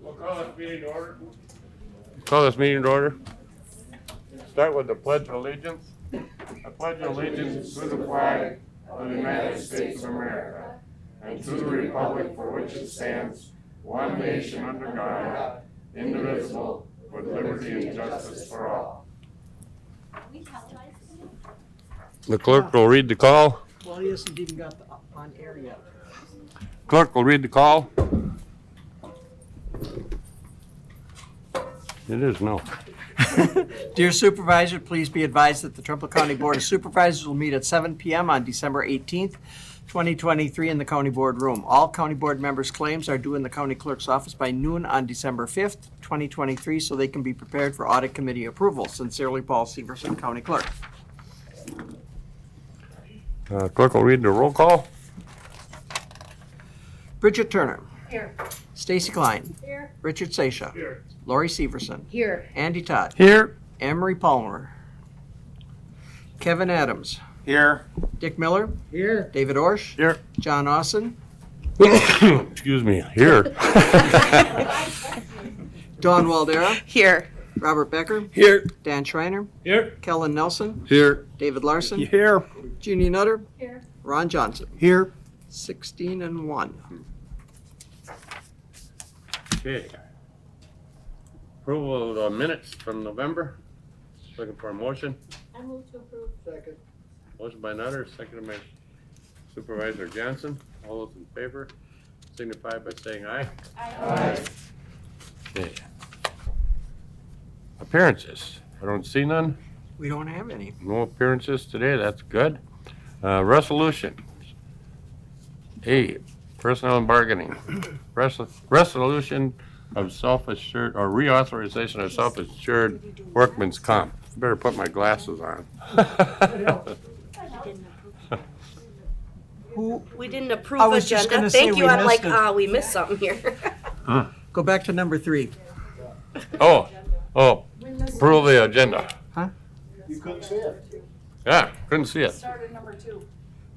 We'll call this meeting to order. Start with the Pledge of Allegiance. I pledge allegiance to the flag of the United States of America and to the republic for which it stands, one nation under God, indivisible, with liberty and justice for all. The clerk will read the call. Well, he hasn't even got on air yet. Clerk will read the call. It is no. Dear Supervisor, please be advised that the Trumpealeau County Board of Supervisors will meet at 7 p.m. on December 18th, 2023 in the County Board Room. All County Board members' claims are due in the County Clerk's office by noon on December 5th, 2023, so they can be prepared for Audit Committee approval. Sincerely, Paul Severson, County Clerk. Clerk will read the roll call. Bridget Turner. Here. Stacy Klein. Here. Richard Seisha. Here. Lori Severson. Here. Andy Todd. Here. Anne-Marie Palmer. Kevin Adams. Here. Dick Miller. Here. David Orsh. Here. John Austin. Excuse me. Here. Dawn Waldera. Here. Robert Becker. Here. Dan Schreiner. Here. Kellen Nelson. Here. David Larson. Here. Jeannie Nutter. Here. Ron Johnson. Here. 16 and 1. Okay. Approval of the minutes from November. Looking for a motion. I move to approve. Second. Motion by Nutter, seconded by Supervisor Johnson. All those in favor signify by saying aye. Aye. Okay. Appearances. I don't see none. We don't have any. No appearances today. That's good. Resolution. A. Personnel and bargaining. Resolution of self-assured or reauthorization of self-assured workman's comp. Better put my glasses on. We didn't approve I was just agenda. gonna say Thank you. we I'm like, missed it. we missed something here. Go back to number 3. Oh, approve the agenda. Huh? You couldn't see it. Yeah, couldn't see it.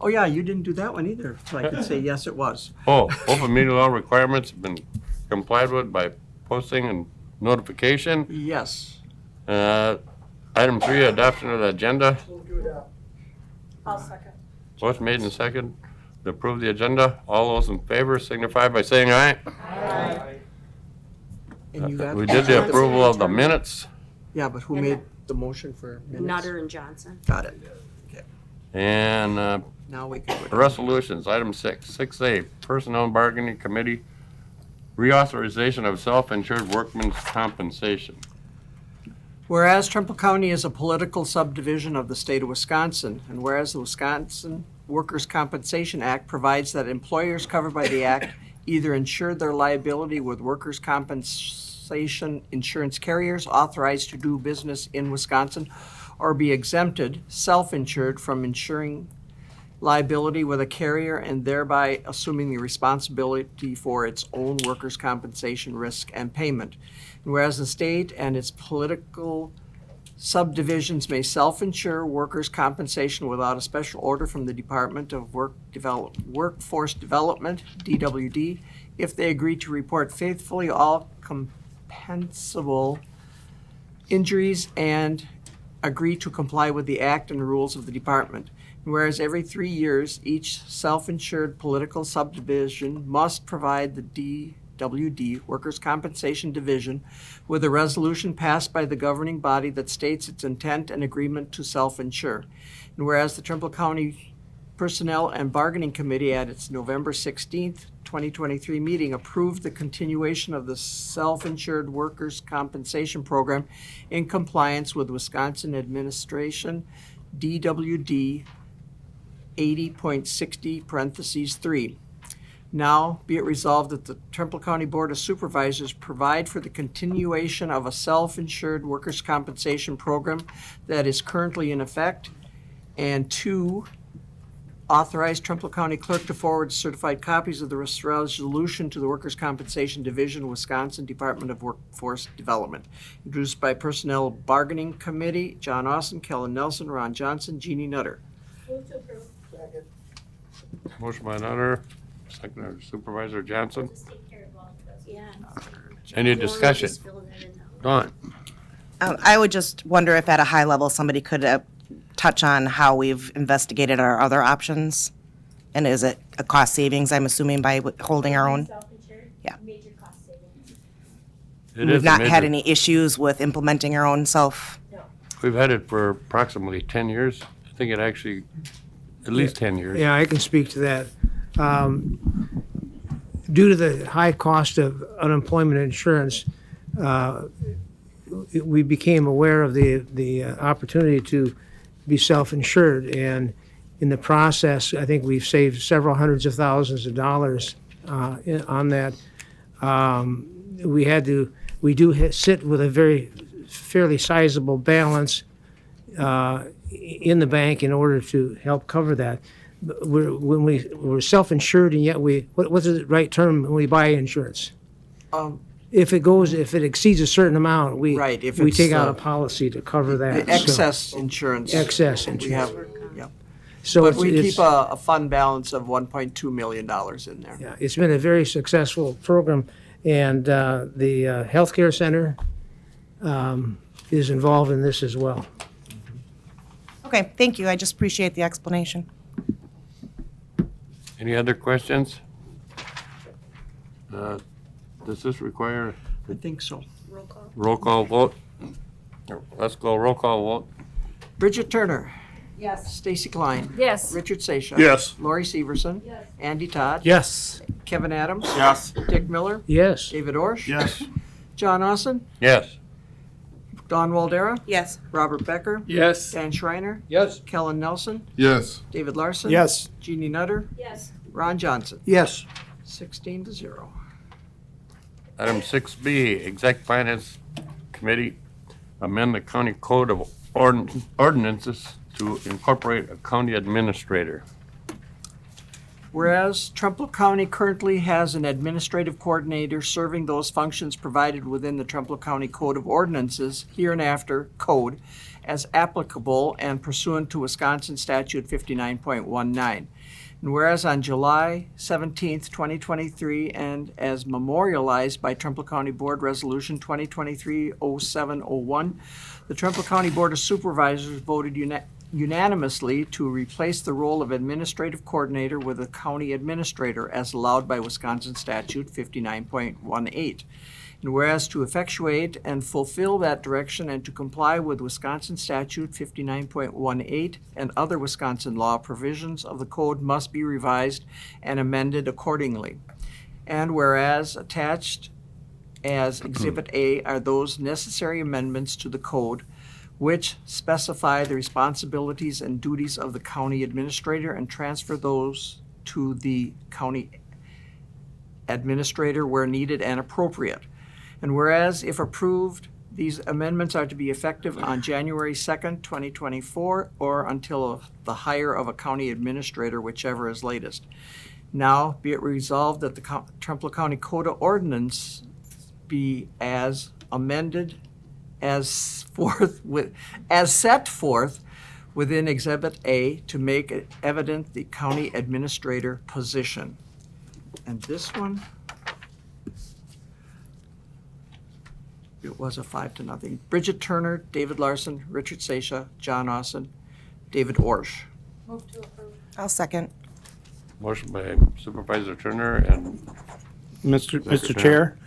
Oh, yeah, you didn't do that one either. So I could say, yes, it was. Oh, open meeting law requirements have been complied with by posting and notification. Yes. Item 3, adoption of the agenda. I'll second. Motion made and second to approve the agenda. All those in favor signify by saying aye. Aye. And you got We did the approval of the minutes. Yeah, but who made the motion for minutes? Nutter and Johnson. Got it. And Now we can. resolutions, item 6. 6A, Personnel and Bargaining Committee, reauthorization of self-insured workmen's compensation. Whereas Trumpealeau County is a political subdivision of the state of Wisconsin, and whereas the Wisconsin Workers' Compensation Act provides that employers covered by the act either insure their liability with workers' compensation insurance carriers authorized to do business in Wisconsin or be exempted, self-insured from insuring liability with a carrier and thereby assuming the responsibility for its own workers' compensation risk and payment. And whereas the state and its political subdivisions may self-insure workers' compensation without a special order from the Department of Workforce Development, DWD, if they agree to report faithfully all compensable injuries and agree to comply with the act and rules of the department. And whereas every 3 years, each self-insured political subdivision must provide the DWD, Workers' Compensation Division, with a resolution passed by the governing body that states its intent and agreement to self-insure. And whereas the Trumpealeau County Personnel and Bargaining Committee at its November 16th, 2023 meeting approved the continuation of the self-insured workers' compensation program in compliance with Wisconsin Administration DWD 80.60(3). Now be it resolved that the Trumpealeau County Board of Supervisors provide for the continuation of a self-insured workers' compensation program that is currently in effect, and 2, authorize Trumpealeau County Clerk to forward certified copies of the resolution to the Workers' Compensation Division, Wisconsin Department of Workforce Development. Introduced by Personnel Bargaining Committee, John Austin, Kellen Nelson, Ron Johnson, Jeannie Nutter. Move to approve. Second. Motion by Nutter, Second Supervisor Johnson. Yeah. Any discussion? Dawn? I would just wonder if at a high level, somebody could touch on how we've investigated our other options. And is it a cost savings, I'm assuming, by holding our own? Yeah. Major cost savings. It We've is a not had major- any issues with implementing our own self. We've had it for approximately 10 years. I think it actually, at least 10 years. Yeah, I can speak to that. Due to the high cost of unemployment insurance, we became aware of the opportunity to be self-insured. And in the process, I think we've saved several hundreds of thousands of dollars on that. We do sit with a fairly sizable balance in the bank in order to help cover that. But we're self-insured, and yet what's the right term when we buy insurance? If it exceeds a certain amount, we Right, if we it's, take out a policy to cover that. The excess insurance. Excess We have, insurance. yep. So But it's, we it's, keep a fund balance of $1.2 million in there. yeah, it's been a very successful program, and the healthcare center is involved in this as well. Okay, thank you. I just appreciate the explanation. Any other questions? Does this require I think so. Roll call. roll call vote? Let's go roll call vote. Bridget Turner. Yes. Stacy Klein. Yes. Richard Sasha. Yes. Lori Severson. Yes. Andy Todd. Yes. Kevin Adams. Yes. Dick Miller. Yes. David Orsh. Yes. John Austin. Yes. Don Waldera. Yes. Robert Becker. Yes. Dan Schreiner. Yes. Kellen Nelson. Yes. David Larson. Yes. Jeannie Nutter. Yes. Ron Johnson. Yes. 16-0. Item 6B, Exec Finance Committee, amend the county code of ordinances to incorporate a county administrator. Whereas Trumpealeau County currently has an administrative coordinator serving those functions provided within the Trumpealeau County Code of Ordinances, hereinafter Code, as applicable and pursuant to Wisconsin Statute 59.19. And whereas on July 17th, 2023, and as memorialized by Trumpealeau County Board Resolution 2023-0701, the Trumpealeau County Board of Supervisors voted unanimously to replace the role of administrative coordinator with a county administrator as allowed by Wisconsin Statute 59.18. And whereas to effectuate and fulfill that direction and to comply with Wisconsin Statute 59.18 and other Wisconsin law, provisions of the code must be revised and amended accordingly. And whereas attached as Exhibit A are those necessary amendments to the code which specify the responsibilities and duties of the county administrator and transfer those to the county administrator where needed and appropriate. And whereas, if approved, these amendments are to be effective on January 2nd, 2024, or until the hire of a county administrator, whichever is latest. Now, be it resolved that the Trumpealeau County Code of Ordinance be as amended as set forth within Exhibit A to make it evident the county administrator position. And this one, it was a 5-0. Bridget Turner, David Larson, Richard Sasha, John Austin, David Orsh. Move to approve. I'll second. Motion by Supervisor Turner and Mr. Chair,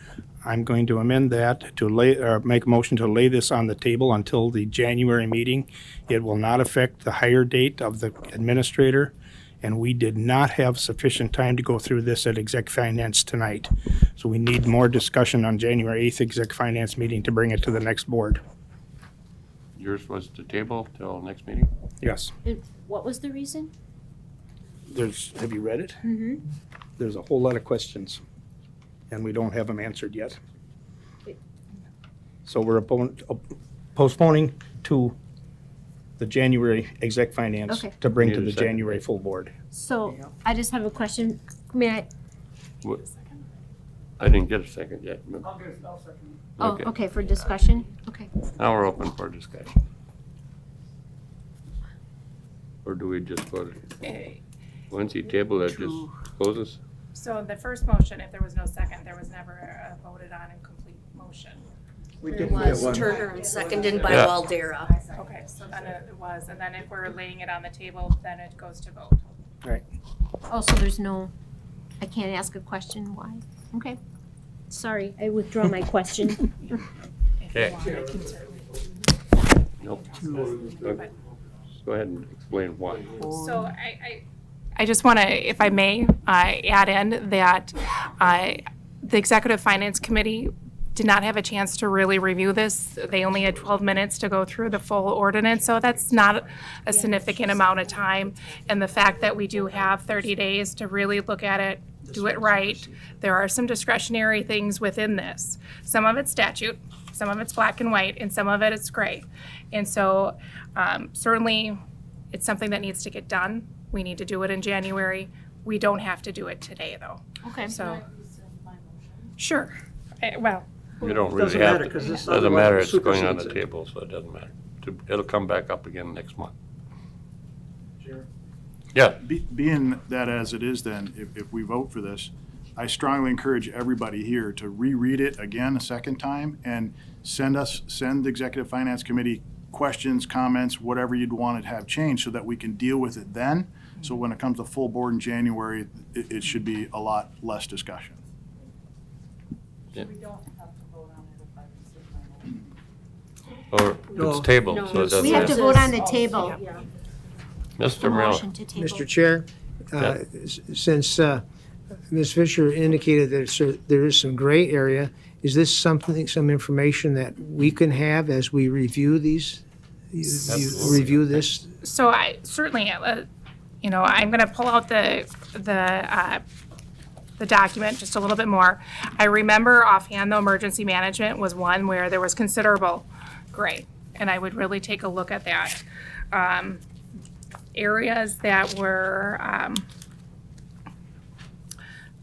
I'm going to amend that to make a motion to lay this on the table until the January meeting. It will not affect the hire date of the administrator, and we did not have sufficient time to go through this at Exec Finance tonight. So we need more discussion on January 8th Exec Finance meeting to bring it to the next board. yours was to table till next meeting? Yes. And what was the reason? Have you read it? Mm-hmm. There's a whole lot of questions, and we don't have them answered yet. So we're postponing to the January Exec Finance Okay. to bring to Need a the second. January full board. So I just have a question. May I? What- I didn't get a second yet. Oh, Okay. okay, for discussion? Okay. Now we're open for discussion. Or do we just go to, once you table it, just closes? So the first motion, if there was no second, there was never a voted on and complete motion. We It didn't get was one. Turner and seconded by Yeah. Waldera. Okay, so then it was, and then if we're laying it on the table, then it goes to vote. Oh, so there's no, I can't ask a question, why? Okay. Sorry, I withdraw my question. If you Okay. want, I can certainly. Nope. Go ahead and explain why. So I just want to, if I may, add in that the Executive Finance Committee did not have a chance to really review this. They only had 12 minutes to go through the full ordinance, so that's not a significant amount of time. And the fact that we do have 30 days to really look at it, do it right, there are some discretionary things within this. Some of it's statute, some of it's black and white, and some of it is gray. And so certainly, it's something that needs to get done. We need to do it in January. We don't have to do it today, though. Okay. So, sure. Well, You don't Doesn't really have matter, to. 'cause this Doesn't matter, otherwise it's going on the supersedes it. table, so it doesn't matter. It'll come back up again next month. Yeah, Being that as it is then, if we vote for this, I strongly encourage everybody here to reread it again a second time and send the Executive Finance Committee questions, comments, whatever you'd want to have changed so that we can deal with it then. So when it comes to full board in January, it should be a lot less discussion. or No. it's tabled, No. so it doesn't We have to matter. vote on the table. Mr. The Miller, motion to table. Mr. Chair, since Ms. Fisher indicated that there is some gray area, is this something, some information that we can have as we review these? You Absolutely. review this? so I certainly, I'm going to pull out the document just a little bit more. I remember offhand, though, emergency management was one where there was considerable gray, and I would really take a look at that. Areas that were,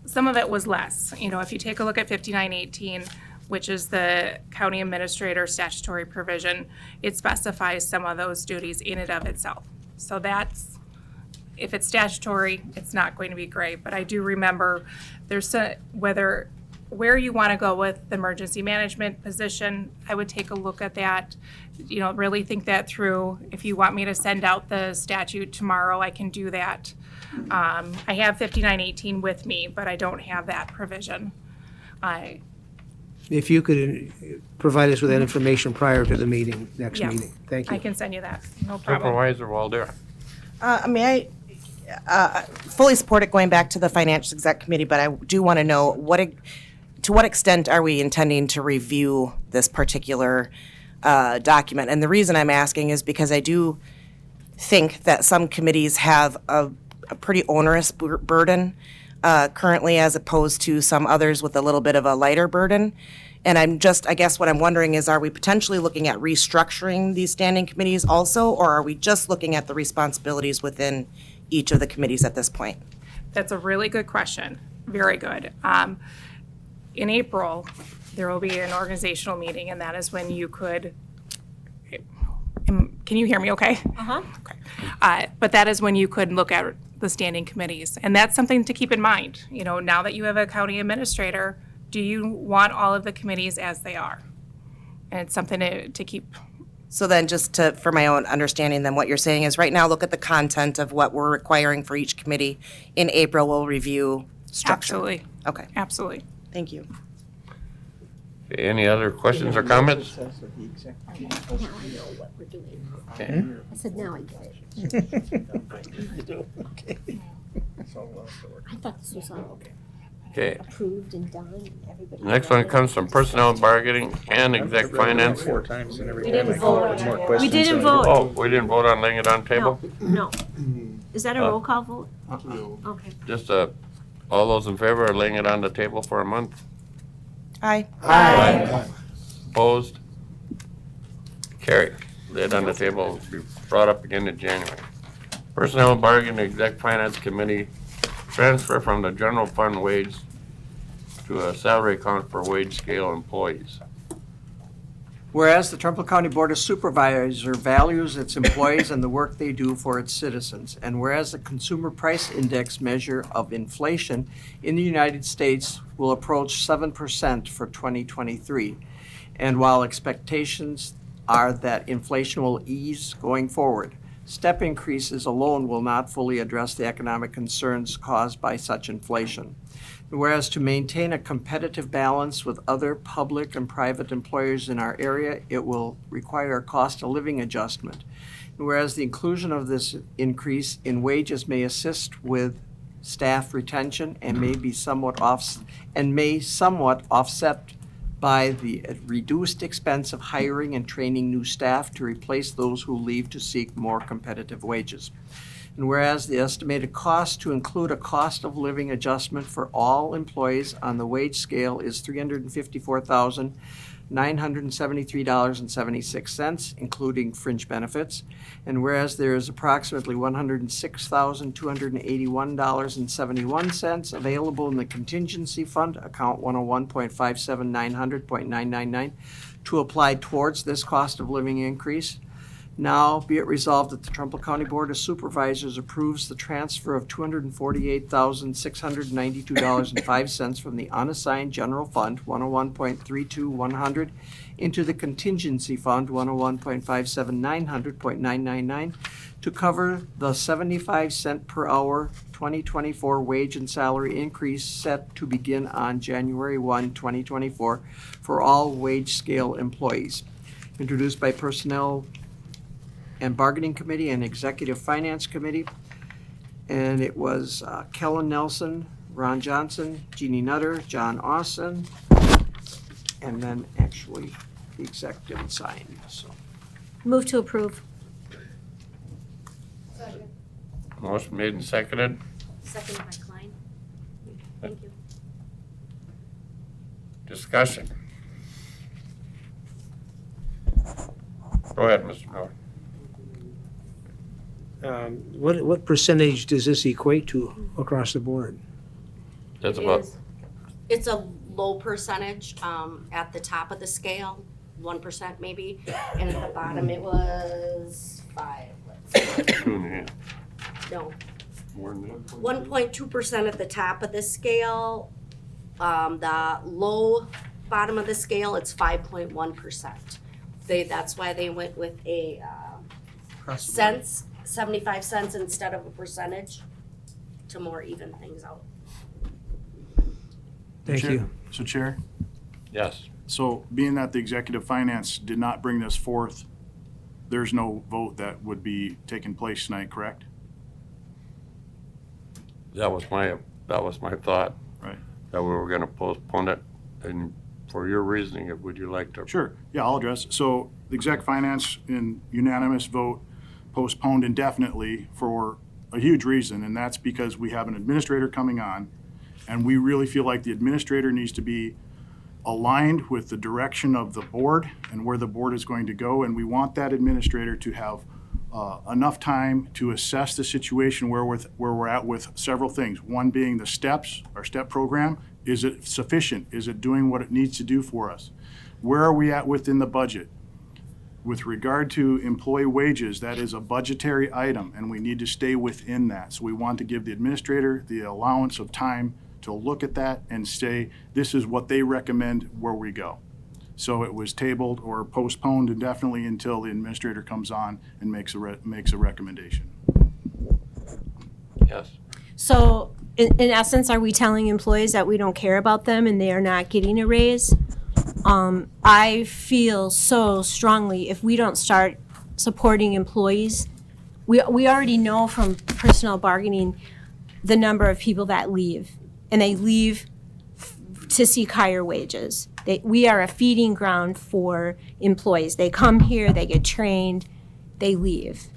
some of it was less. If you take a look at 5918, which is the county administrator statutory provision, it specifies some of those duties in and of itself. So that's, if it's statutory, it's not going to be great. But I do remember there's where you want to go with the emergency management position, I would take a look at that, really think that through. If you want me to send out the statute tomorrow, I can do that. I have 5918 with me, but I don't have that provision. If you could provide us with that information prior to the meeting, next Yes. meeting. Thank I you. can send you that, no problem. Supervisor Waldera. I fully support it going back to the Finance Exec Committee, but I do want to know to what extent are we intending to review this particular document? And the reason I'm asking is because I do think that some committees have a pretty onerous burden currently as opposed to some others with a little bit of a lighter burden. And I guess what I'm wondering is, are we potentially looking at restructuring these standing committees also, or are we just looking at the responsibilities within each of the committees at this point? That's a really good question, very good. In April, there will be an organizational meeting, and that is when you could, can you hear me okay? Uh-huh. Okay. But that is when you could look at the standing committees. And that's something to keep in mind. Now that you have a county administrator, do you want all of the committees as they are? And it's something to keep. So then for my own understanding, then what you're saying is right now, look at the content of what we're requiring for each committee. In April, we'll review structure. Absolutely, Okay, absolutely. thank you. Any other questions or comments? Now I know what we're doing. Okay. I said, now I get it. I thought this was all Okay. approved and done, and everybody. Next one comes from personnel and bargaining and exec finance. We didn't vote. We didn't vote. Oh, we didn't vote on laying it on No, table? no. Is that a roll call vote? Okay. Just, all those in favor of laying it on the table for a month? Aye. Opposed? Carried. Lay it on the table, be brought up again in January. Personnel and bargaining exec finance committee transfer from the general fund wage to a salary account for wage scale employees. Whereas the Trumpealeau County Board of Supervisors values its employees and the work they do for its citizens. And whereas the Consumer Price Index measure of inflation in the United States will approach 7% for 2023. And while expectations are that inflation will ease going forward, step increases alone will not fully address the economic concerns caused by such inflation. Whereas to maintain a competitive balance with other public and private employers in our area, it will require a cost of living adjustment. Whereas the inclusion of this increase in wages may assist with staff retention and may somewhat offset by the reduced expense of hiring and training new staff to replace those who leave to seek more competitive wages. And whereas the estimated cost to include a cost of living adjustment for all employees on the wage scale is $354,973.76, including fringe benefits. And whereas there is approximately $106,281.71 available in the contingency fund, account 101.57900.999, to apply towards this cost of living increase. Now be it resolved that the Trumpealeau County Board of Supervisors approves the transfer of $248,692.05 from the unassigned general fund 101.32100 into the contingency fund 101.57900.999 to cover the 75-cent per hour 2024 wage and salary increase set to begin on January 1, 2024 for all wage scale employees. Introduced by Personnel and Bargaining Committee and Executive Finance Committee. And it was Kellen Nelson, Ron Johnson, Jeannie Nutter, John Austin, and then actually the executive signed, so. Move to approve. Motion made and seconded. Second by Klein. Thank you. Discussion. Go ahead, Mr. Miller. What percentage does this equate to across the board? That's about, It's a low percentage, at the top of the scale, 1% maybe, and at the bottom it was 5, let's see, 2.5. no, More than that. 1.2% at the top of the scale. The low bottom of the scale, it's 5.1%. That's why they went with a, cents, 75 cents instead of a percentage to more even things out. Thank Chair- you. So Chair, Yes. so being that the Executive Finance did not bring this forth, there's no vote that would be taking place tonight, correct? That was my thought. Right. That we were gonna postpone it, and for your reasoning, would you like to? Sure, yeah, I'll address. So the Exec Finance in unanimous vote postponed indefinitely for a huge reason, and that's because we have an administrator coming on, and we really feel like the administrator needs to be aligned with the direction of the board and where the board is going to go, and we want that administrator to have enough time to assess the situation where we're at with several things. One being the steps, our STEP program. Is it sufficient? Is it doing what it needs to do for us? Where are we at within the budget? With regard to employee wages, that is a budgetary item, and we need to stay within that. So we want to give the administrator the allowance of time to look at that and say, this is what they recommend where we go. So it was tabled or postponed indefinitely until the administrator comes on and makes a recommendation. Yes. So in essence, are we telling employees that we don't care about them and they are not getting a raise? I feel so strongly if we don't start supporting employees, we already know from personnel bargaining the number of people that leave, and they leave to seek higher wages. We are a feeding ground for employees. They come here, they get trained, they leave.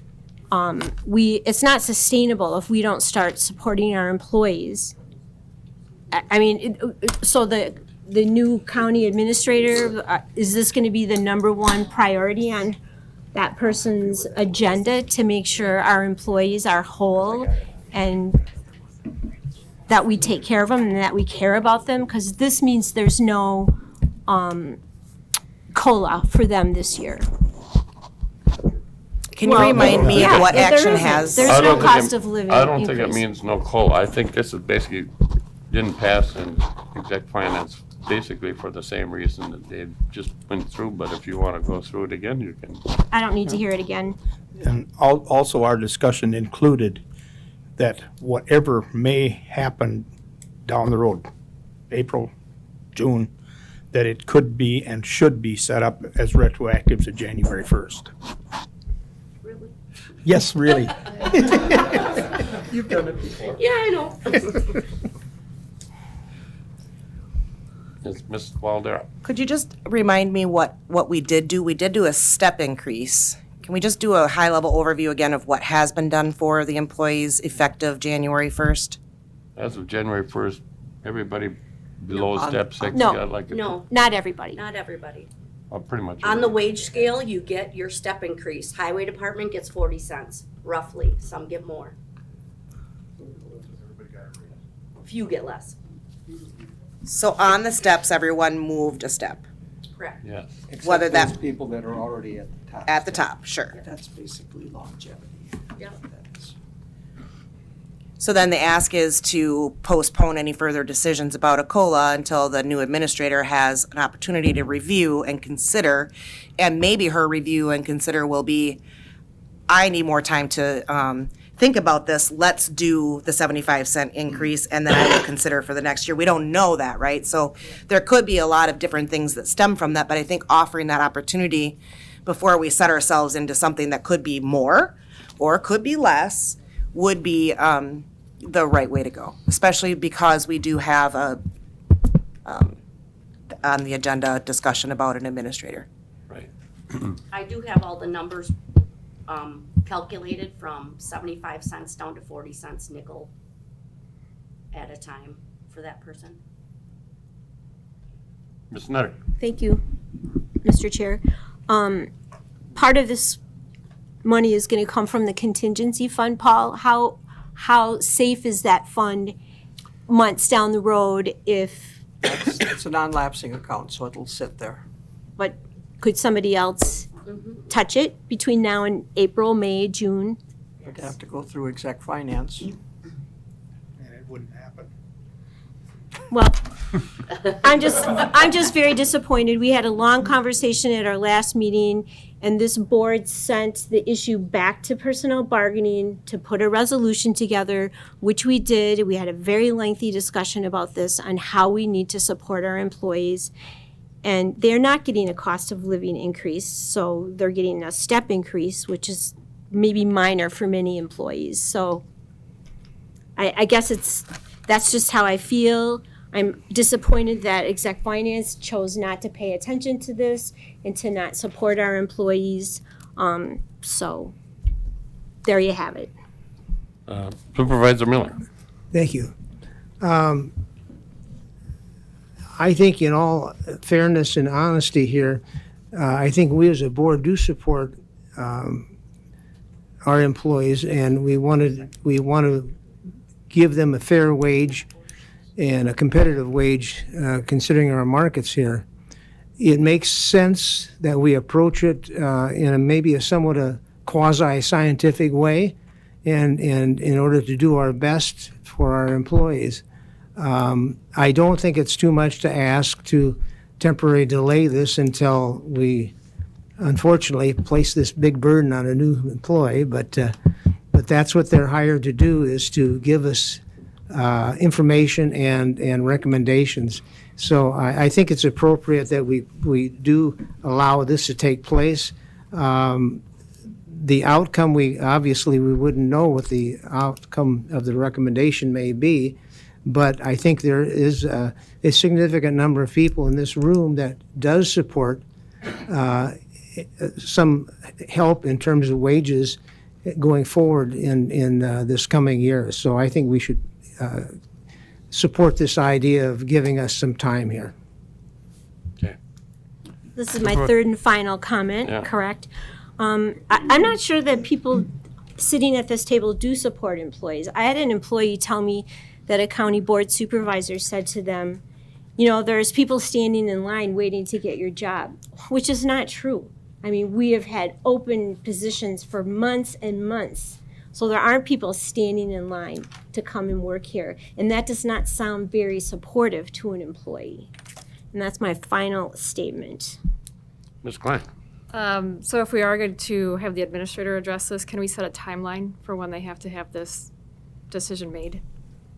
It's not sustainable if we don't start supporting our employees. I mean, so the new county administrator, is this going to be the number one priority on that person's agenda to make sure our employees are whole and that we take care of them and that we care about them? Because this means there's no COLA for them this year. Can you Well, remind me yeah, what there action isn't. has? There's I no don't think cost it- of living I don't think it increase. means no COLA. I think this is basically, didn't pass in exec finance, basically for the same reason that they just went through, but if you want to go through it again, you can. I don't need to hear it again. And also, our discussion included that whatever may happen down the road, April, June, that it could be and should be set up as retroactive to January 1st. Really? Yes, really. You've done it before. Yeah, I know. It's Ms. Walder. Could you just remind me what we did do? We did do a step increase. Can we just do a high-level overview again of what has been done for the employees effective January 1st? As of January 1st, everybody below step 6 No. got like, No, Not everybody. not everybody. pretty much. On the everybody. wage scale, you get your step increase. Highway department gets 40 cents, roughly. Some get more. Few get less. So on the steps, everyone moved a step Correct. Yes. Whether Except that- those people that are already at the top. at the top, sure. That's basically longevity. Yeah. That is- So then the ask is to postpone any further decisions about a COLA until the new administrator has an opportunity to review and consider. And maybe her review and consider will be, I need more time to think about this. Let's do the 75-cent increase and then I will consider for the next year. We don't know that, right? So there could be a lot of different things that stem from that, but I think offering that opportunity before we set ourselves into something that could be more or could be less would be the right way to go, especially because we do have a, on the agenda, discussion about an administrator. Right. I do have all the numbers calculated from 75 cents down to 40 cents nickel at a time for that person. Ms. Nutter. Thank you, Mr. Chair. Part of this money is going to come from the contingency fund, Paul. How safe is that fund months down the road if, It's a non-lapsing account, so it'll sit there. but could somebody else touch it between now and April, May, June? You'd have to go through exec finance. And it wouldn't happen. Well, I'm just very disappointed. We had a long conversation at our last meeting, and this board sent the issue back to personnel bargaining to put a resolution together, which we did. We had a very lengthy discussion about this on how we need to support our employees. And they're not getting a cost of living increase, so they're getting a step increase, which is maybe minor for many employees. So I guess that's just how I feel. I'm disappointed that exec finance chose not to pay attention to this and to not support our employees. So there you have it. Supervisor Miller. Thank you. I think in all fairness and honesty here, I think we as a board do support our employees, and we want to give them a fair wage and a competitive wage, considering our markets here. It makes sense that we approach it in maybe a somewhat a quasi-scientific way, and in order to do our best for our employees. I don't think it's too much to ask to temporarily delay this until we, unfortunately, place this big burden on a new employee, but that's what they're hired to do, is to give us information and recommendations. So I think it's appropriate that we do allow this to take place. The outcome, we wouldn't know what the outcome of the recommendation may be, but I think there is a significant number of people in this room that does support some help in terms of wages going forward in this coming year. So I think we should support this idea of giving us some time here. Okay. This is my third and final comment, Yeah. correct? I'm not sure that people sitting at this table do support employees. I had an employee tell me that a county board supervisor said to them, there's people standing in line waiting to get your job, which is not true. I mean, we have had open positions for months and months. So there aren't people standing in line to come and work here. And that does not sound very supportive to an employee. And that's my final statement. Ms. Klein? So if we are going to have the administrator address this, can we set a timeline for when they have to have this decision made?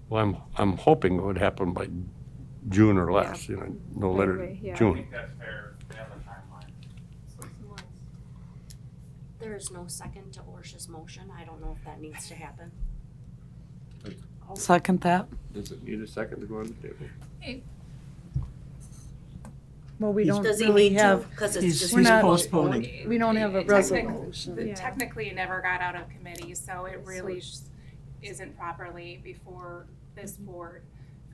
Well, I'm hoping it would happen by June or less, no later Right, yeah. June. There is no second to Orsh's motion. I don't know if that needs to happen. I'll second that. Does it need a second to go on the table? Well, we don't Does he really need to? have, Because it's He's just. We're not- postponing. we don't have a resolution. Technically, it never got out of committee, so it really isn't properly before this board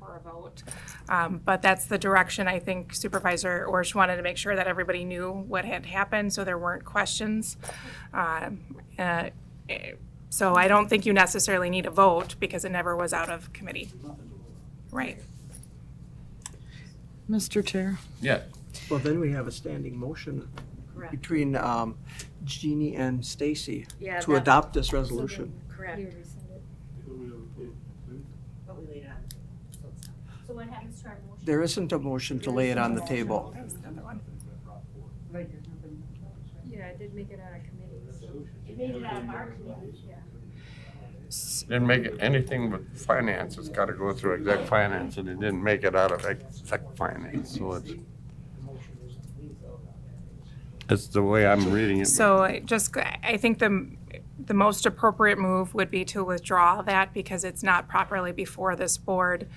for a vote. But that's the direction I think Supervisor Orsh wanted to make sure that everybody knew what had happened, so there weren't questions. So I don't think you necessarily need a vote because it never was out of committee. Right. Mr. Chair. Yeah. Well, then we have a standing motion Correct. between Jeannie and Stacy Yeah, to that- adopt this resolution. Correct. So what happens to our motion? There isn't a motion to lay it on the table. That was the other one. Yeah, it did make it out of committee. It made it out of our committee, yeah. Didn't make it anything but finance. It's got to go through exec finance, and it didn't make it out of exec finance, so it's the way I'm reading it. So I think the most appropriate move would be to withdraw that because it's not properly before this board.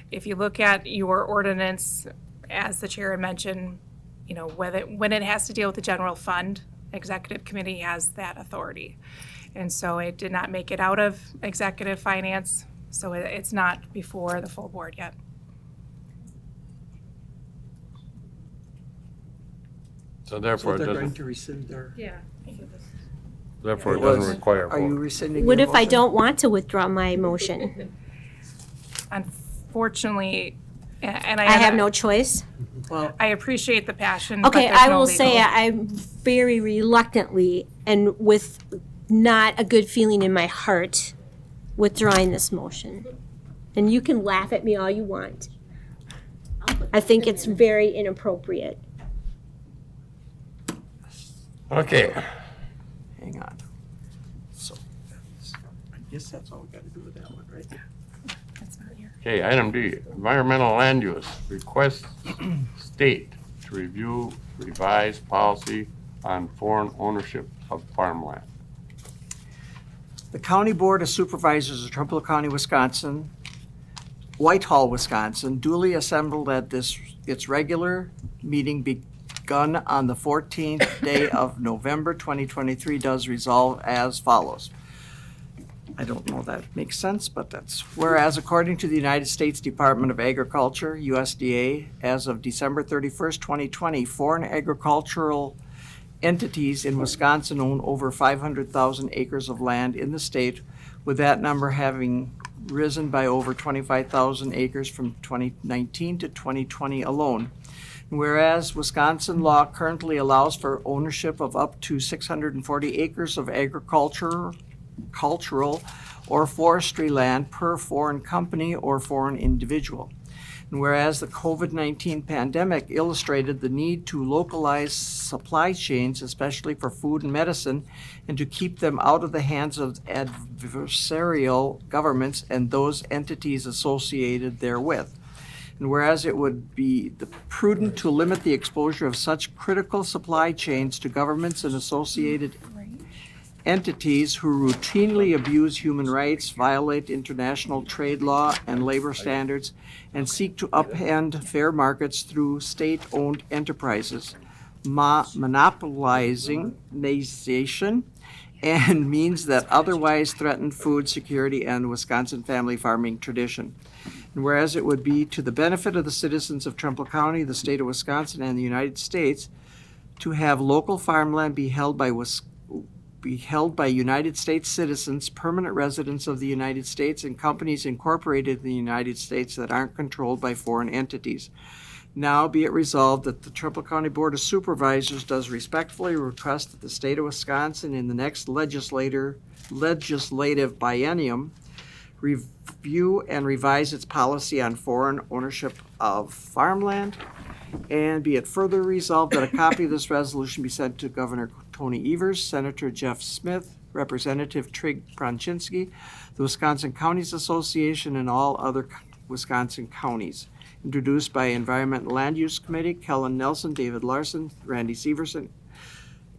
If you look at your ordinance, as the chair had mentioned, when it has to deal with the general fund, executive committee has that authority. And so it did not make it out of executive finance, so it's not before the full board yet. So therefore, it They're going doesn't, to rescind their. Yeah. therefore it doesn't require a Are you vote. rescinding What your if I motion? don't want to withdraw my motion? Unfortunately, and I have no choice? Well, I appreciate the passion, but Okay, there's I no will say legal- I'm very reluctantly and with not a good feeling in my heart withdrawing this motion. And you can laugh at me all you want. I think it's very inappropriate. Okay, hang on. So, I guess that's all we got to do with that one, right? That's not here. okay, item D, environmental land use, request state to review revised policy on foreign ownership of farmland. The County Board of Supervisors of Trempealeau County, Wisconsin, Whitehall, Wisconsin, duly assembled at its regular meeting begun on the 14th day of November 2023 does resolve as follows. I don't know if that makes sense, but that's, whereas according to the United States Department of Agriculture, USDA, as of December 31st, 2020, foreign agricultural entities in Wisconsin own over 500,000 acres of land in the state, with that number having risen by over 25,000 acres from 2019 to 2020 alone. Whereas Wisconsin law currently allows for ownership of up to 640 acres of cultural or forestry land per foreign company or foreign individual. And whereas the COVID-19 pandemic illustrated the need to localize supply chains, especially for food and medicine, and to keep them out of the hands of adversarial governments and those entities associated therewith. And whereas it would be prudent to limit the exposure of such critical supply chains to governments and associated entities who routinely abuse human rights, violate international trade law and labor standards, and seek to upend fair markets through state-owned enterprises, monopolizing nation, and means that otherwise threaten food security and Wisconsin family farming tradition. And whereas it would be to the benefit of the citizens of Trempealeau County, the state of Wisconsin, and the United States to have local farmland be held by be held by United States citizens, permanent residents of the United States, and companies incorporated in the United States that aren't controlled by foreign entities. Now be it resolved that the Trumpealeau County Board of Supervisors does respectfully request that the state of Wisconsin in the next legislative biennium review and revise its policy on foreign ownership of farmland. And be it further resolved that a copy of this resolution be sent to Governor Tony Evers, Senator Jeff Smith, Representative Trig Pronczynski, the Wisconsin Counties Association, and all other Wisconsin counties. Introduced by Environment and Land Use Committee, Kellen Nelson, David Larson, Randy Severson,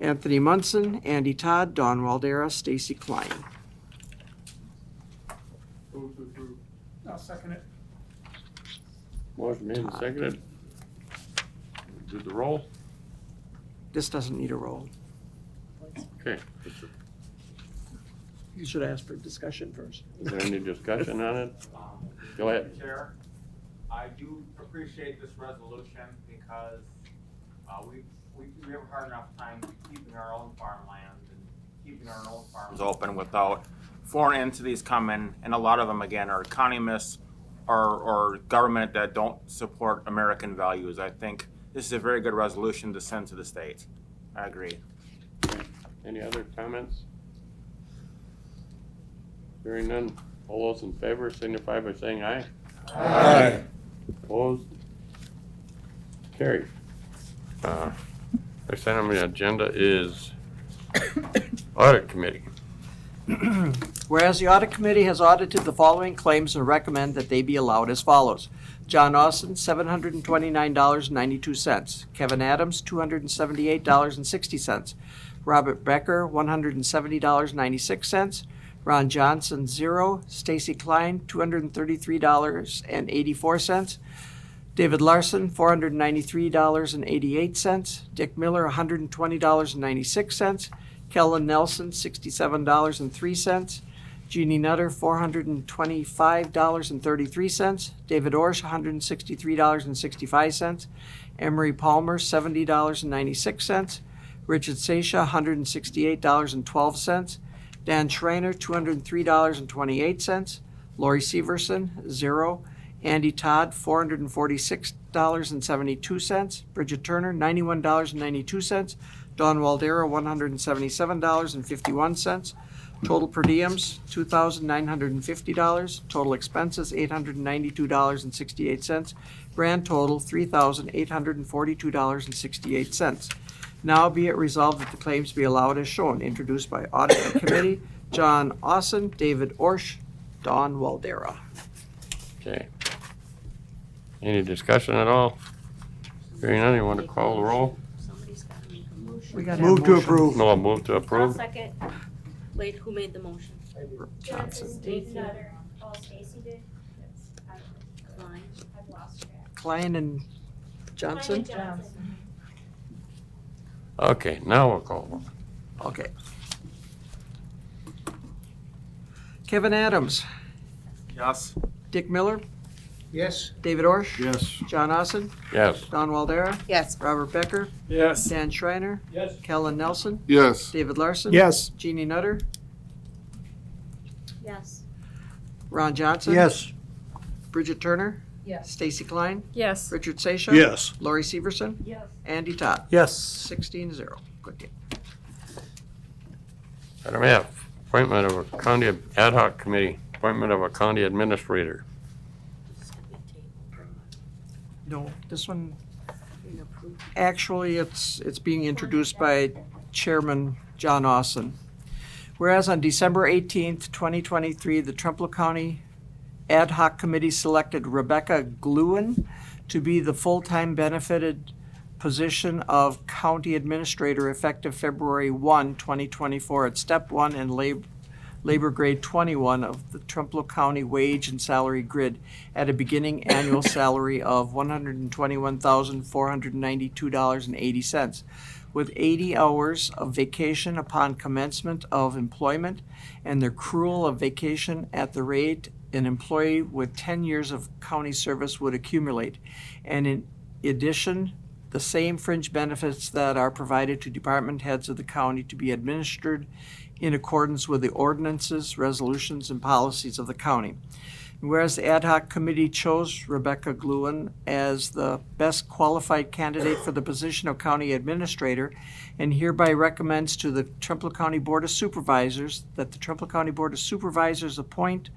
Anthony Munson, Andy Todd, Dawn Waldera, Stacy Klein. Move to approve. I'll second it. Motion made and seconded. Do the roll. This doesn't need a roll. Okay. You should ask for discussion first. Is there any discussion on it? Go ahead. Mr. Chair, I do appreciate this resolution because we have a hard enough time keeping our own farmland and keeping our own farms open without foreign entities coming, and a lot of them, again, are economists or government that don't support American values. I think this is a very good resolution to send to the state. I agree. Any other comments? Hearing none, all those in favor signify by saying aye. Aye. Opposed? Carried. Next item on the agenda is Audit Committee. Whereas the Audit Committee has audited the following claims and recommend that they be allowed as follows. John Austin, $729.92. Kevin Adams, $278.60. Robert Becker, $170.96. Ron Johnson, 0. Stacy Klein, $233.84. David Larson, $493.88. Dick Miller, $120.96. Kellen Nelson, $67.03. Jeannie Nutter, $425.33. David Orsh, $163.65. Emery Palmer, $70.96. Richard Sasha, $168.12. Dan Schreiner, $203.28. Lori Severson, 0. Andy Todd, $446.72. Bridget Turner, $91.92. Dawn Waldera, $177.51. Total per diems, $2,950. Total expenses, $892.68. Grand total, $3,842.68. Now be it resolved that the claims be allowed as shown. Introduced by Audit Committee, John Austin, David Orsh, Dawn Waldera. Okay. Any discussion at all? Hearing none, you want to call the roll? Somebody's got to make a motion. We gotta have motion. No, I'll move to approve. Second. Wait, who made the motion? Johnson. Nutter. Oh, Stacy did? Klein. I've lost track. Klein and Johnson? Okay, now we'll call them. Okay. Kevin Adams, Yes. Dick Miller, Yes. David Orsh, Yes. John Austin, Yes. Dawn Waldera, Yes. Robert Becker, Yes. Dan Schreiner, Yes. Kellen Nelson, Yes. David Larson, Yes. Jeannie Nutter, Yes. Ron Johnson, Yes. Bridget Turner, Yes. Stacy Klein, Yes. Richard Sasha, Yes. Lori Severson, Yes. Andy Todd. Yes. 16-0. Good game. Item F, appointment of a county ad hoc committee, appointment of a county administrator. No, this one, actually, it's being introduced by Chairman John Austin. Whereas on December 18th, 2023, the Trempealeau County Ad Hoc Committee selected Rebecca Gluen to be the full-time benefited position of County Administrator effective February 1, 2024 at Step 1 and Labor Grade 21 of the Trempealeau County Wage and Salary Grid at a beginning annual salary of $121,492.80, with 80 hours of vacation upon commencement of employment and the accrual of vacation at the rate an employee with 10 years of county service would accumulate. And in addition, the same fringe benefits that are provided to department heads of the county to be administered in accordance with the ordinances, resolutions, and policies of the county. And whereas the ad hoc committee chose Rebecca Gluen as the best qualified candidate for the position of county administrator, and hereby recommends to the Trempealeau County Board of Supervisors that the Trempealeau County Board of Supervisors appoint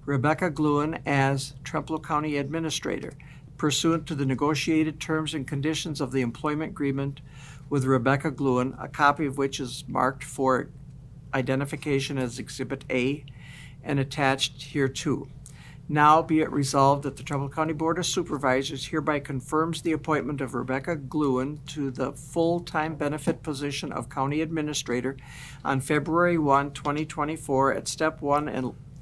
Rebecca Gluen as Trempealeau County Administrator, pursuant to the negotiated terms and conditions of the employment agreement with Rebecca Gluen, a copy of which is marked for identification as Exhibit A and attached hereto. Now be it resolved that the Trumbull County Board of Supervisors hereby confirms the appointment of Rebecca Gluen to the full-time benefit position of County Administrator on February 1, 2024 at Step 1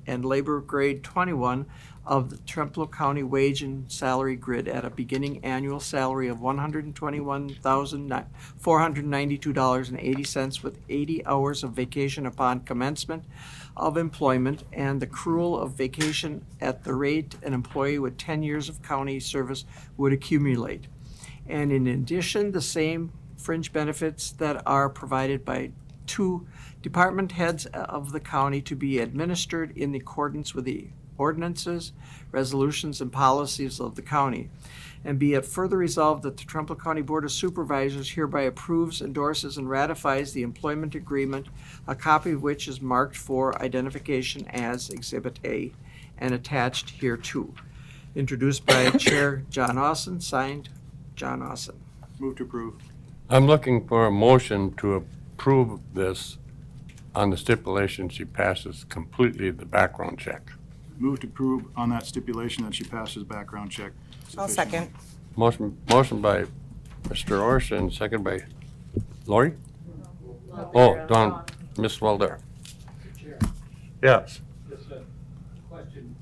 and Labor Grade 21 of the Trempealeau County Wage and Salary Grid at a beginning annual salary of $121,492.80 with 80 hours of vacation upon commencement of employment and the accrual of vacation at the rate an employee with 10 years of county service would accumulate. And in addition, the same fringe benefits that are provided by two department heads of the county to be administered in accordance with the ordinances, resolutions, and policies of the county. And be it further resolved that the Trumbull County Board of Supervisors hereby approves, endorses, and ratifies the employment agreement, a copy of which is marked for identification as Exhibit A and attached hereto. Introduced by Chair John Austin, signed John Austin. Move to approve. I'm looking for a motion to approve this on the stipulation she passes completely the background check. Move to approve on that stipulation that she passes background check. I'll second. Motion by Mr. Orson, second by Lori? Oh, Don, Ms. Walder. Yes. Just a question,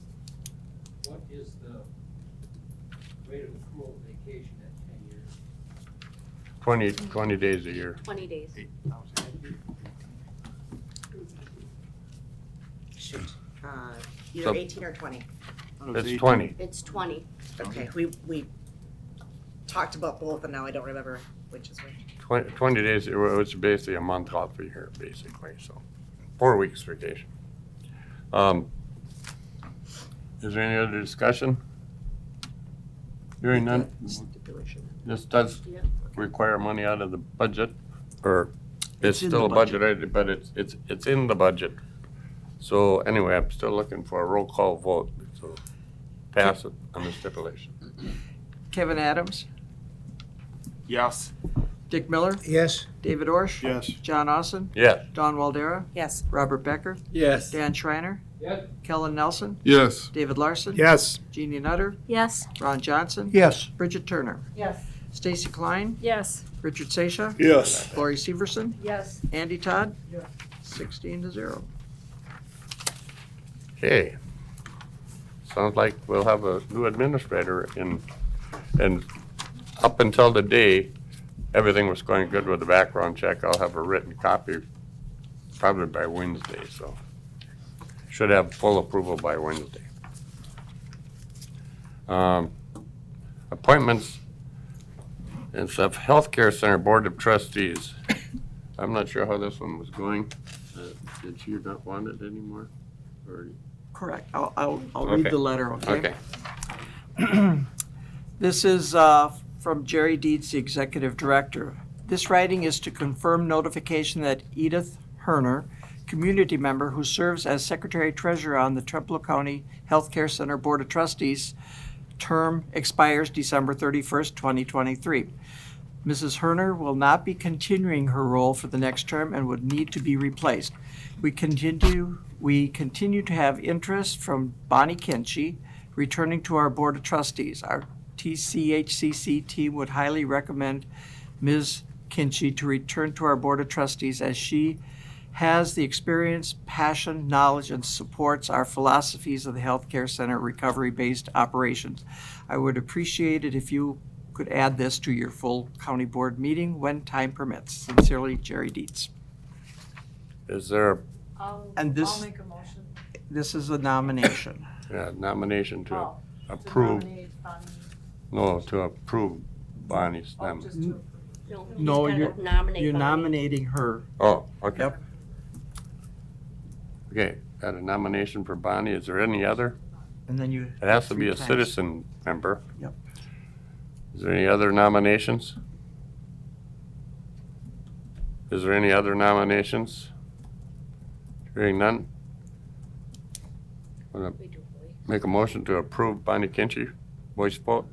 what is the rate of accrual vacation at 10 years? 20 days a year. 20 days. Shoot. So- Either 18 or 20. It's 20. It's 20. Okay, we talked about both, and now I don't remember which is which. 20 days, it's basically a month off a year, basically, so 4 weeks vacation. Is there any other discussion? Hearing none, Stipulation. this does Yeah. require money out of the budget, or it's It's in still the a budget item, but it's in the budget. So anyway, I'm still looking for a roll call vote, so pass it on the stipulation. Kevin Adams, Yes. Dick Miller, Yes? David Orsh, Yes. John Austin, Yes. Don Waldera, Yes. Robert Becker, Yes. Dan Schreiner, Yes. Kellen Nelson, Yes. David Larson, Yes. Jeannie Nutter, Yes. Ron Johnson, Yes. Bridget Turner, Yes. Stacy Klein, Yes. Richard Sasha, Yes. Lori Severson, Yes. Andy Todd, 16-0. Okay. Sounds like we'll have a new administrator and up until the day everything was going good with the background check, I'll have a written copy probably by Wednesday, so should have full approval by Wednesday. Appointments in the Healthcare Center Board of Trustees. I'm not sure how this one was going. Did you not want it anymore? Or? Correct. I'll read Okay. the letter, okay? Okay. This is from Jerry Dietz, the Executive Director. This writing is to confirm notification that Edith Herner, community member who serves as Secretary Treasurer on the Trempealeau County Healthcare Center Board of Trustees, term expires December 31st, 2023. Mrs. Herner will not be continuing her role for the next term and would need to be replaced. We continue to have interest from Bonnie Kinchy returning to our Board of Trustees. Our TCHCC team would highly recommend Ms. Kinchy to return to our Board of Trustees as she has the experience, passion, knowledge, and supports our philosophies of the Healthcare Center recovery-based operations. I would appreciate it if you could add this to your full county board meeting when time permits. Sincerely, Jerry Dietz. Is there And this- I'll make a motion. This is a nomination. a nomination to To approve, nominate Bonnie. no, to approve Bonnie's Oh, nom. just to- No, he's you're, gotta nominate you're Bonnie. nominating her. Oh, okay. Yep. Okay, got a nomination for Bonnie. Is there any other? And then you. It has to be three a times. citizen member. Yep. Is there any other nominations? Is there any other nominations? Hearing none? Wanna We do voice. make a motion to approve Bonnie Kinchy, voice vote?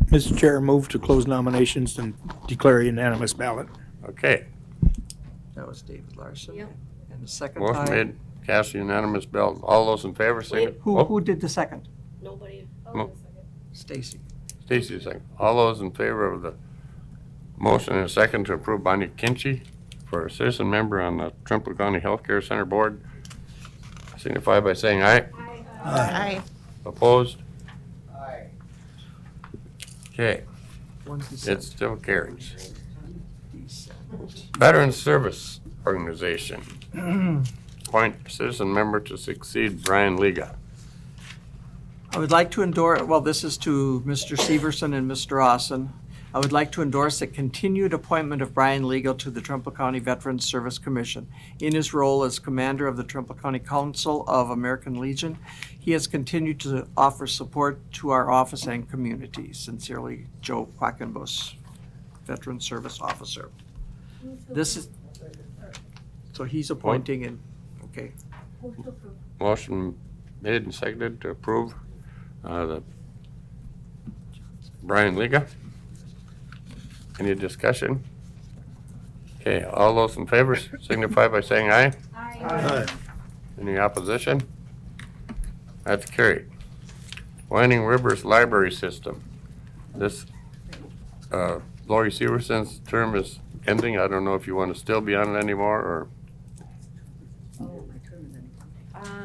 Mr. Chair, move to close nominations and declare a unanimous ballot. Okay, That was David Larson. Yep. And the second motion time. made, cast unanimous ballot. All those in favor, say. Wait. Who did the second? Nobody. No. Stacy. Stacy, second. All those in favor of the motion and a second to approve Bonnie Kinchy for a citizen member on the Trempealeau County Healthcare Center Board, signify by saying aye. Aye. Opposed? Aye. Okay, One it dissent. still carries. Dissent. Veteran Service Organization. Appoint citizen member to succeed Brian Liga. I would like to endorse, well, this is to Mr. Severson and Mr. Austin. I would like to endorse the continued appointment of Brian Legal to the Trumbull County Veterans Service Commission. In his role as commander of the Trumbull County Council of American Legion, he has continued to offer support to our office and community. Sincerely, Joe Quackenbos, Veteran Service Officer. This is, so he's appointing and, okay. Motion made and seconded to approve the Brian Liga. Any discussion? Okay, all those in favor signify by saying aye. Aye. Any opposition? That's carried. Winding Rivers Library System. This, Lori Severson's term is ending. I don't know if you want to still be on it anymore, or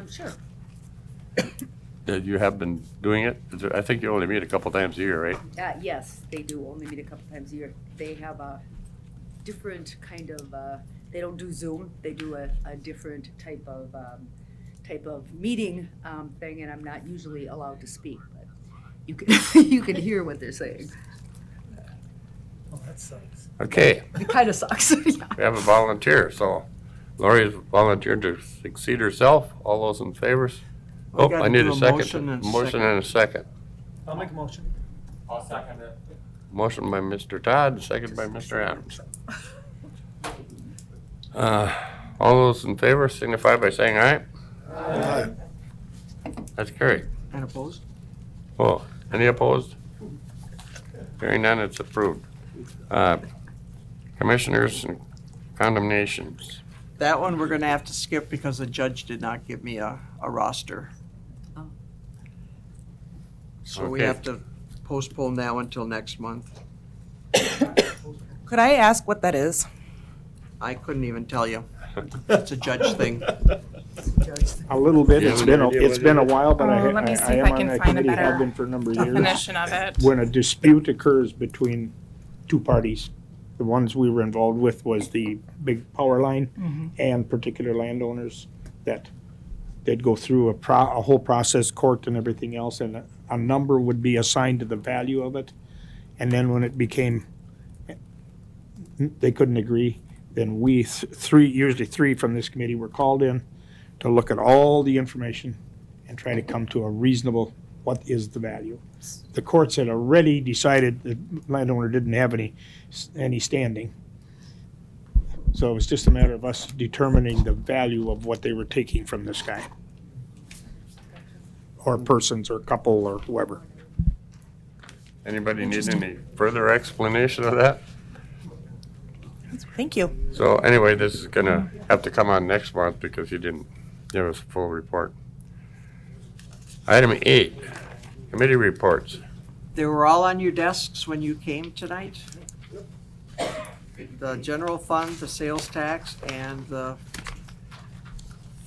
Sure. you have been doing it. I think you only meet a couple times a year, right? Yes, they do only meet a couple times a year. They have a different kind of, they don't do Zoom, they do a different type of meeting thing, and I'm not usually allowed to speak, but you can, you can hear what they're saying. Oh, that sucks. Okay, It kind of sucks. Yeah. we have a volunteer, so Lori has volunteered to succeed herself. All those in favor? We Oh, gotta I need do a a second. motion and Motion and a second. I'll make a motion. I'll second it. Motion by Mr. Todd, second by Mr. Adams. All those in favor signify by saying aye. Aye. That's carried. And opposed? Oh, any opposed? Hearing none, it's approved. Commissioners and condemnations. That one we're gonna have to skip because the judge did not give me a roster. Oh. So we Okay. have to postpone that one till next month. Could I ask what that is? I couldn't even tell you. It's a judge thing. A little bit, You it's have been, any idea it's what been it a is? while, but Let me see I if am I on can that find a committee, have better been for a number of years. definition of it. When a dispute occurs between two parties, the ones we were involved with was the big power line and particular landowners that they'd go through a whole process, court and everything else, and a number would be assigned to the value of it. And then when it became, they couldn't agree, then we, usually three from this committee were called in to look at all the information and try to come to a reasonable, what is the value? The courts had already decided the landowner didn't have any standing. So it was just a matter of us determining the value of what they were taking from this guy. Or persons, or couple, or whoever. Anybody need any further explanation of that? Thank you. So anyway, this is gonna have to come on next month because you didn't give us a full report. Item 8, committee reports. They were all on your desks when you came tonight. The general fund, the sales tax, and the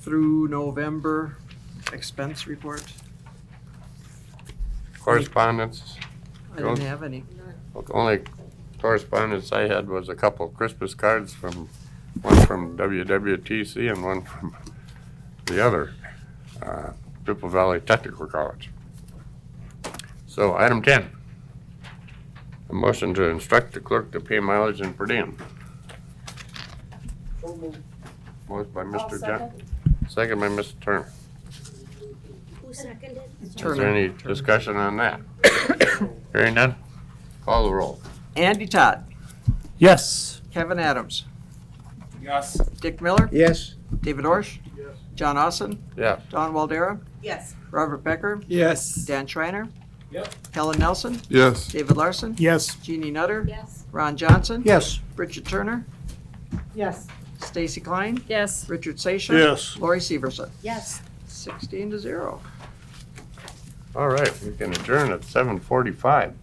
through November expense report. Correspondence. I didn't have any. Only correspondence I had was a couple Christmas cards from, one from WTCO and one from the other, Tripple Valley Technical College. So item 10. A motion to instruct the clerk to pay mileage and per diem. Motion by Mr. John, second by Mr. Turner. Who seconded? Is there any discussion on that? Hearing none, call the roll. Andy Todd, Yes. Kevin Adams, Yes. Dick Miller, Yes. David Orsh, John Austin, Yes. Don Waldera, Yes. Robert Becker, Yes. Dan Schreiner, Yep. Helen Nelson, Yes. David Larson, Yes. Jeannie Nutter, Yes. Ron Johnson, Yes. Richard Turner, Yes. Stacy Klein, Yes. Richard Seixer, Yes. Lori Severson. Yes. 16-0. All right, we can adjourn at 7:45.